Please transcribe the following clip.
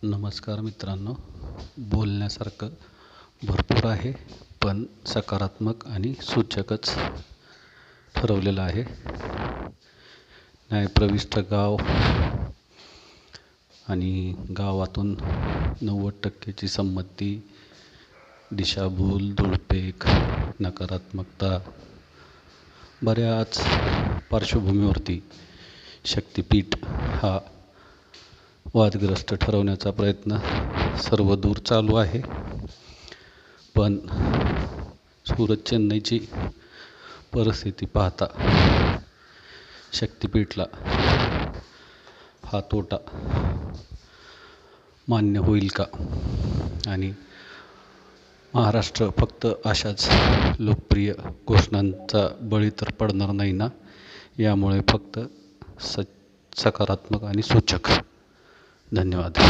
नमस्कार मित्रांनो, बोलण्यासारखं भरपूर आहे, पण सकारात्मक आणि सूचकच ठरवलेलं आहे. न्यायप्रविष्ट गाव आणि गावातून 90% संमती, दिशाभूल, धुळपेक, नकारात्मकता, बऱ्याच पार्श्वभूमीवरती शक्तिपीठ हा वादग्रस्त ठरवण्याचा प्रयत्न सर्वदूर चालू आहे. पण सुरत चेन्नईची परिस्थिती पाहता शक्तिपीठला हा तोटा मान्य होईल का? आणि महाराष्ट्र फक्त अशाच लोकप्रिय घोषणांचा बळी तर पडणार नाही ना? यामुळे फक्त सकारात्मक आणि सूचक. धन्यवाद.